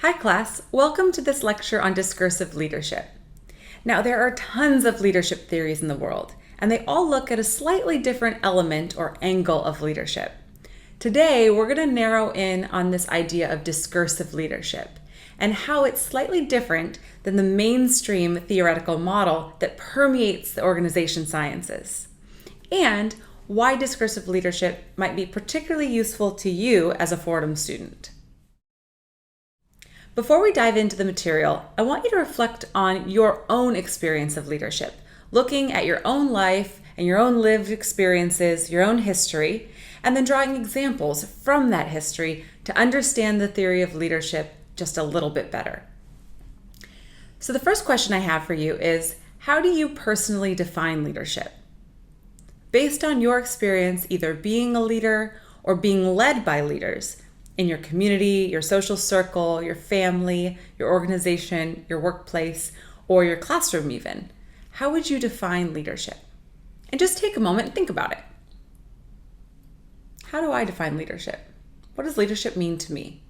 Hi class, welcome to this lecture on discursive leadership. Now there are tons of leadership theories in the world, and they all look at a slightly different element or angle of leadership. Today we're going to narrow in on this idea of discursive leadership and how it's slightly different than the mainstream theoretical model that permeates the organization sciences, and why discursive leadership might be particularly useful to you as a Fordham student. Before we dive into the material, I want you to reflect on your own experience of leadership, looking at your own life and your own lived experiences, your own history, and then drawing examples from that history to understand the theory of leadership just a little bit better. So the first question I have for you is, how do you personally define leadership? Based on your experience either being a leader or being led by leaders, in your community, your social circle, your family, your organization, your workplace, or your classroom even, how would you define leadership? And just take a moment and think about it. How do I define leadership? What does leadership mean to me?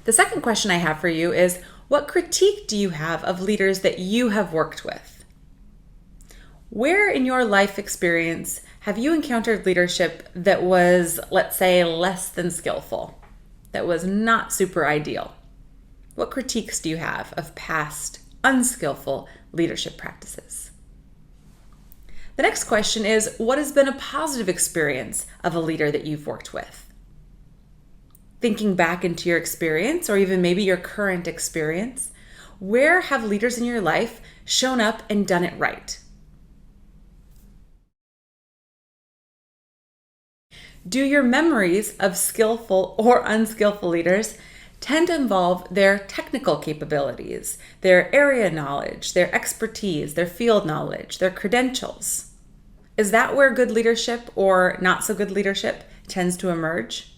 The second question I have for you is, what critique do you have of leaders that you have worked with? Where in your life experience have you encountered leadership that was, let's say, less than skillful, that was not super ideal? What critiques do you have of past unskillful leadership practices? The next question is, what has been a positive experience of a leader that you've worked with? Thinking back into your experience, or even maybe your current experience, where have leaders in your life shown up and done it right? Do your memories of skillful or unskillful leaders tend to involve their technical capabilities, their area knowledge, their expertise, their field knowledge, their credentials? Is that where good leadership or not so good leadership tends to emerge?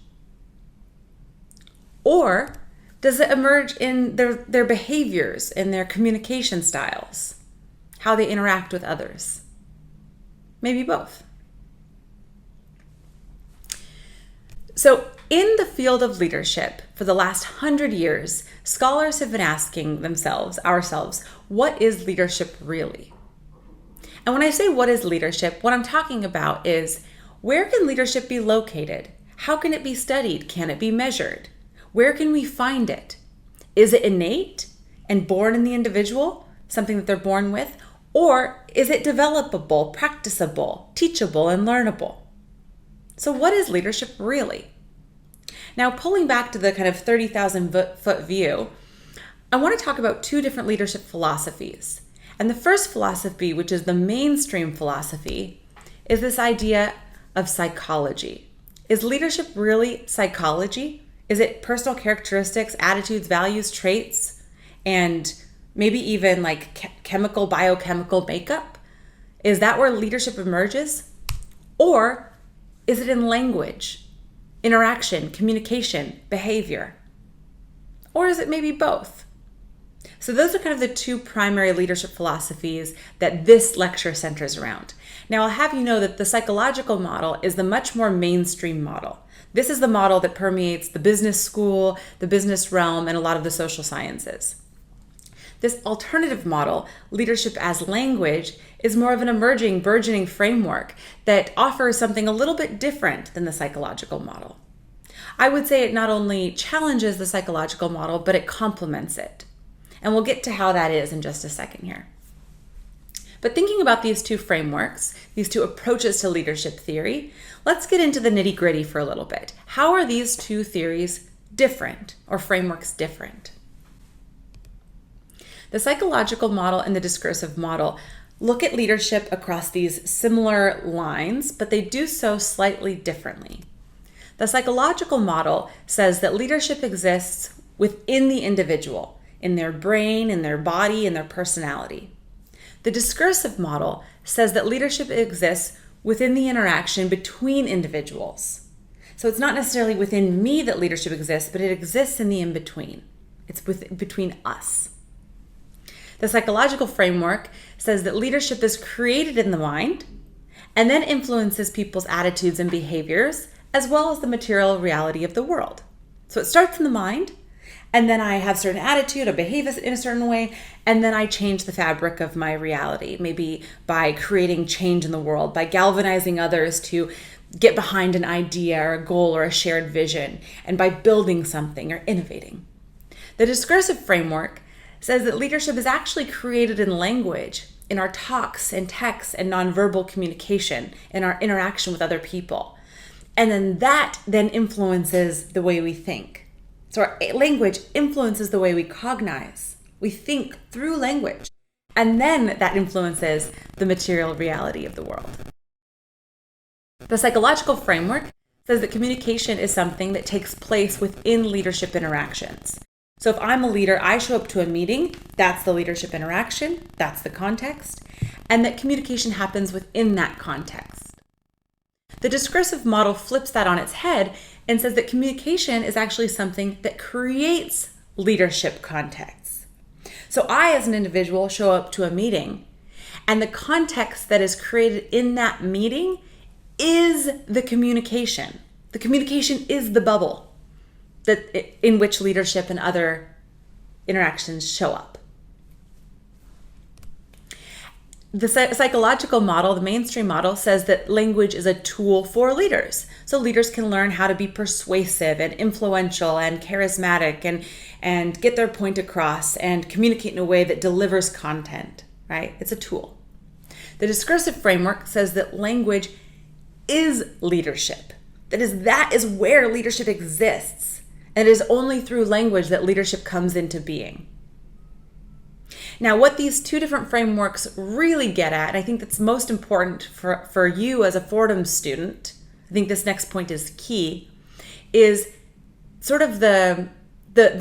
Or does it emerge in their behaviors, in their communication styles, how they interact with others? Maybe both. So in the field of leadership, for the last 100 years, scholars have been asking ourselves, what is leadership really? And when I say what is leadership, what I'm talking about is, where can leadership be located? How can it be studied? Can it be measured? Where can we find it? Is it innate and born in the individual, something that they're born with? Or is it developable, practicable, teachable, and learnable? So what is leadership really? Now, pulling back to the kind of 30,000 foot view, I want to talk about two different leadership philosophies. And the first philosophy, which is the mainstream philosophy, is this idea of psychology. Is leadership really psychology? Is it personal characteristics, attitudes, values, traits, and maybe even like biochemical makeup? Is that where leadership emerges? Or is it in language, interaction, communication, behavior? Or is it maybe both? So those are kind of the two primary leadership philosophies that this lecture centers around. Now, I'll have you know that the psychological model is the much more mainstream model. This is the model that permeates the business school, the business realm, and a lot of the social sciences. This alternative model, leadership as language, is more of an emerging, burgeoning framework that offers something a little bit different than the psychological model. I would say it not only challenges the psychological model, but it complements it. And we'll get to how that is in just a second here. But thinking about these two frameworks, these two approaches to leadership theory, let's get into the nitty-gritty for a little bit. How are these two theories different, or frameworks different? The psychological model and the discursive model look at leadership across these similar lines, but they do so slightly differently. The psychological model says that leadership exists within the individual, in their brain, in their body, in their personality. The discursive model says that leadership exists within the interaction between individuals. So it's not necessarily within me that leadership exists, but it exists in the in-between. It's between us. The psychological framework says that leadership is created in the mind and then influences people's attitudes and behaviors, as well as the material reality of the world. So it starts in the mind, and then I have a certain attitude, I behave in a certain way, and then I change the fabric of my reality, maybe by creating change in the world, by galvanizing others to get behind an idea or a goal or a shared vision, and by building something or innovating. The discursive framework says that leadership is actually created in language, in our talks and texts and nonverbal communication, in our interaction with other people. And then that then influences the way we think. So our language influences the way we cognize. We think through language. And then that influences the material reality of the world. The psychological framework says that communication is something that takes place within leadership interactions. So if I'm a leader, I show up to a meeting, that's the leadership interaction, that's the context, and that communication happens within that context. The discursive model flips that on its head and says that communication is actually something that creates leadership contexts. So I, as an individual, show up to a meeting, and the context that is created in that meeting is the communication. The communication is the bubble in which leadership and other interactions show up. The psychological model, the mainstream model, says that language is a tool for leaders. So leaders can learn how to be persuasive and influential and charismatic and get their point across and communicate in a way that delivers content, right? It's a tool. The discursive framework says that language is leadership. That is where leadership exists. And it is only through language that leadership comes into being. Now, what these two different frameworks really get at, and I think that's most important for you as a Fordham student, I think this next point is key, is sort of the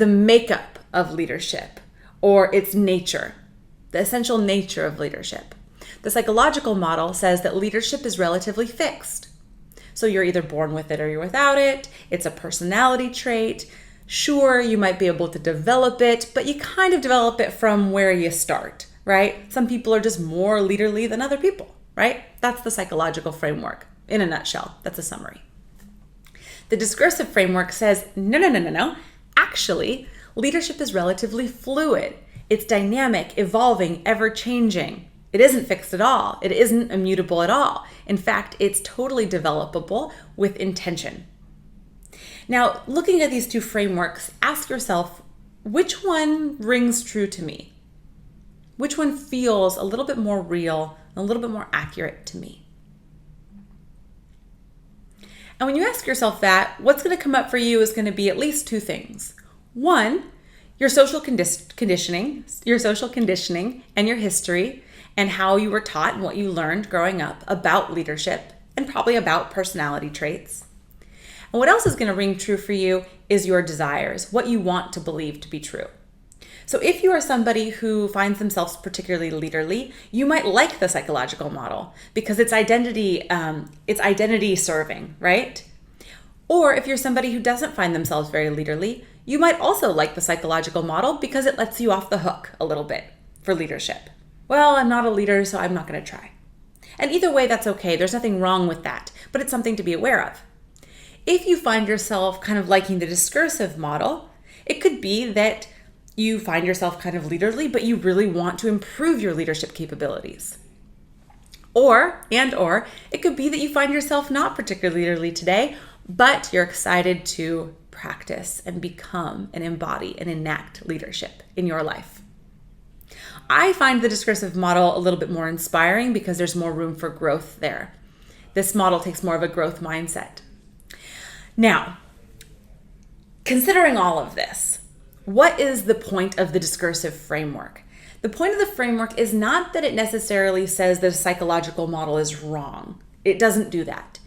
makeup of leadership, or its nature, the essential nature of leadership. The psychological model says that leadership is relatively fixed. So you're either born with it or you're without it. It's a personality trait. Sure, you might be able to develop it, but you kind of develop it from where you start, right? Some people are just more leaderly than other people, right? That's the psychological framework in a nutshell. That's a summary. The discursive framework says, no. Actually, leadership is relatively fluid. It's dynamic, evolving, ever-changing. It isn't fixed at all. It isn't immutable at all. In fact, it's totally developable with intention. Now, looking at these two frameworks, ask yourself, which one rings true to me? Which one feels a little bit more real, a little bit more accurate to me? And when you ask yourself that, what's going to come up for you is going to be at least two things. One, your social conditioning and your history and how you were taught and what you learned growing up about leadership and probably about personality traits. And what else is going to ring true for you is your desires, what you want to believe to be true. So if you are somebody who finds themselves particularly leaderly, you might like the psychological model because it's identity serving, right? Or if you're somebody who doesn't find themselves very leaderly, you might also like the psychological model because it lets you off the hook a little bit for leadership. Well, I'm not a leader, so I'm not going to try. And either way, that's okay. There's nothing wrong with that, but it's something to be aware of. If you find yourself kind of liking the discursive model, it could be that you find yourself kind of leaderly, but you really want to improve your leadership capabilities. Or it could be that you find yourself not particularly leaderly today, but you're excited to practice and become and embody and enact leadership in your life. I find the discursive model a little bit more inspiring because there's more room for growth there. This model takes more of a growth mindset. Now, considering all of this, what is the point of the discursive framework? The point of the framework is not that it necessarily says that a psychological model is wrong. It doesn't do that.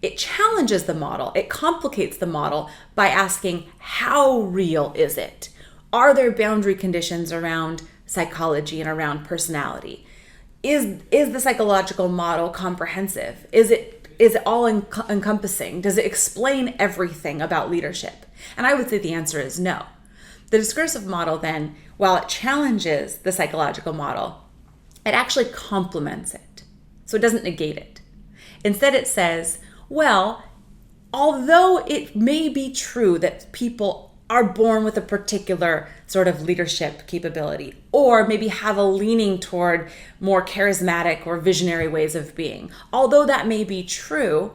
It challenges the model. It complicates the model by asking, how real is it? Are there boundary conditions around psychology and around personality? Is the psychological model comprehensive? Is it all encompassing? Does it explain everything about leadership? And I would say the answer is no. The discursive model then, while it challenges the psychological model, it actually complements it. So it doesn't negate it. Instead it says, well, although it may be true that people are born with a particular sort of leadership capability, or maybe have a leaning toward more charismatic or visionary ways of being, although that may be true,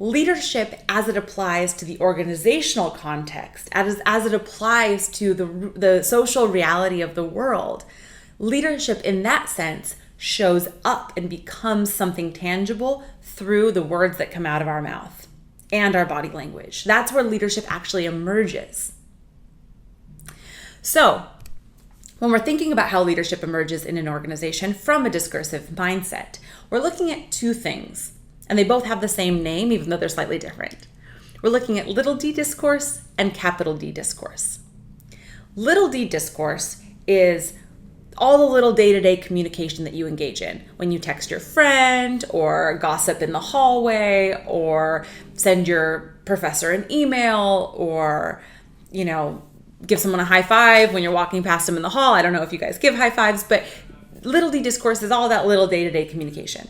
leadership as it applies to the organizational context, as it applies to the social reality of the world, leadership in that sense shows up and becomes something tangible through the words that come out of our mouth and our body language. That's where leadership actually emerges. So, when we're thinking about how leadership emerges in an organization from a discursive mindset, we're looking at two things, and they both have the same name, even though they're slightly different. We're looking at little d discourse and capital D discourse. Little d discourse is all the little day-to-day communication that you engage in when you text your friend or gossip in the hallway or send your professor an email or, give someone a high five when you're walking past them in the hall. I don't know if you guys give high fives, but little d discourse is all that little day-to-day communication.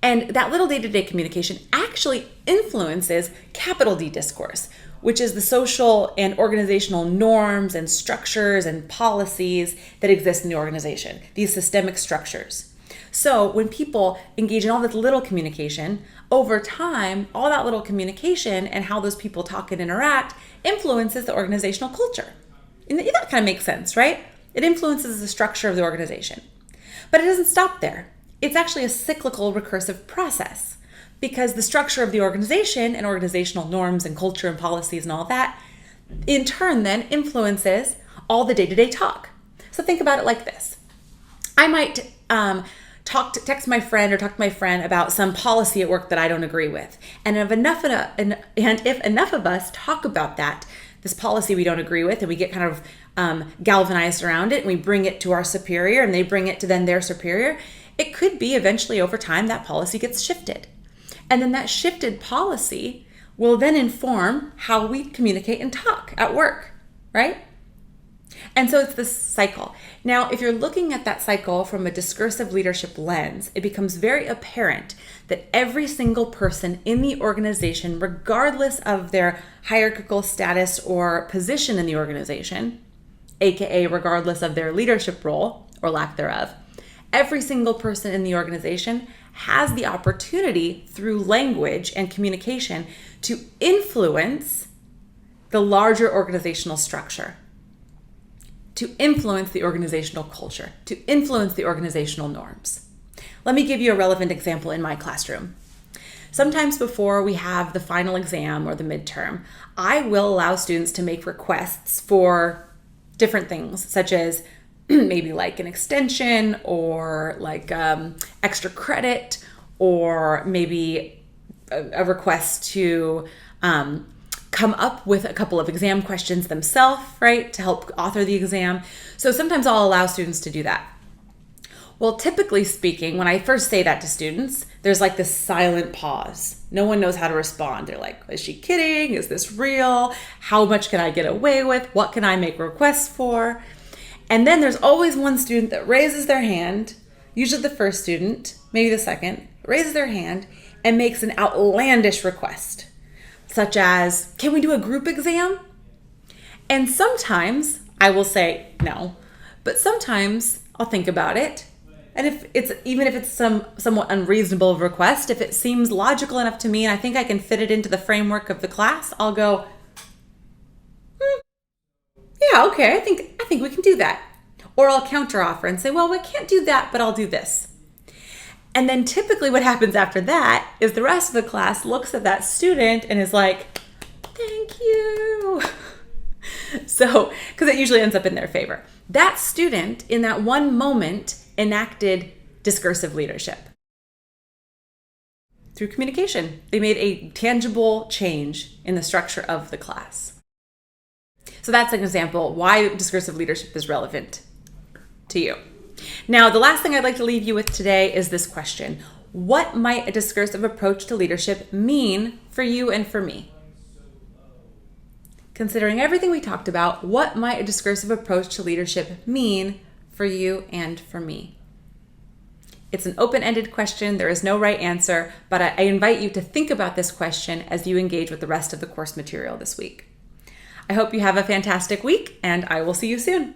And that little day-to-day communication actually influences capital D discourse, which is the social and organizational norms and structures and policies that exist in the organization, these systemic structures. So when people engage in all this little communication, over time, all that little communication and how those people talk and interact influences the organizational culture. And that kind of makes sense, right? It influences the structure of the organization. But it doesn't stop there. It's actually a cyclical recursive process, because the structure of the organization and organizational norms and culture and policies and all that, in turn then influences all the day-to-day talk. So think about it like this. I might text my friend or talk to my friend about some policy at work that I don't agree with. And if enough of us talk about this policy we don't agree with, and we get kind of galvanized around it, and we bring it to our superior and they bring it to then their superior, it could be eventually over time that policy gets shifted. And then that shifted policy will then inform how we communicate and talk at work, right? And so it's this cycle. Now, if you're looking at that cycle from a discursive leadership lens, it becomes very apparent that every single person in the organization, regardless of their hierarchical status or position in the organization, aka regardless of their leadership role or lack thereof, every single person in the organization has the opportunity through language and communication to influence the larger organizational structure, to influence the organizational culture, to influence the organizational norms. Let me give you a relevant example in my classroom. Sometimes before we have the final exam or the midterm, I will allow students to make requests for different things, such as maybe like an extension or like extra credit, or maybe a request to come up with a couple of exam questions themselves, right, to help author the exam. So sometimes I'll allow students to do that. Well, typically speaking, when I first say that to students, there's like this silent pause. No one knows how to respond. They're like, is she kidding? Is this real? How much can I get away with? What can I make requests for? And then there's always one student that raises their hand, usually the first student, maybe the second, raises their hand and makes an outlandish request, such as, can we do a group exam? And sometimes I will say no, but sometimes I'll think about it. And if it's somewhat unreasonable request, if it seems logical enough to me and I think I can fit it into the framework of the class, I'll go, yeah, okay, I think we can do that. Or I'll counteroffer and say, well, we can't do that, but I'll do this. And then typically what happens after that is the rest of the class looks at that student and is like, thank you. So, because it usually ends up in their favor. That student in that one moment enacted discursive leadership through communication. They made a tangible change in the structure of the class. So that's an example why discursive leadership is relevant to you. Now, the last thing I'd like to leave you with today is this question. What might a discursive approach to leadership mean for you and for me? Considering everything we talked about, what might a discursive approach to leadership mean for you and for me? It's an open-ended question. There is no right answer, but I invite you to think about this question as you engage with the rest of the course material this week. I hope you have a fantastic week, and I will see you soon.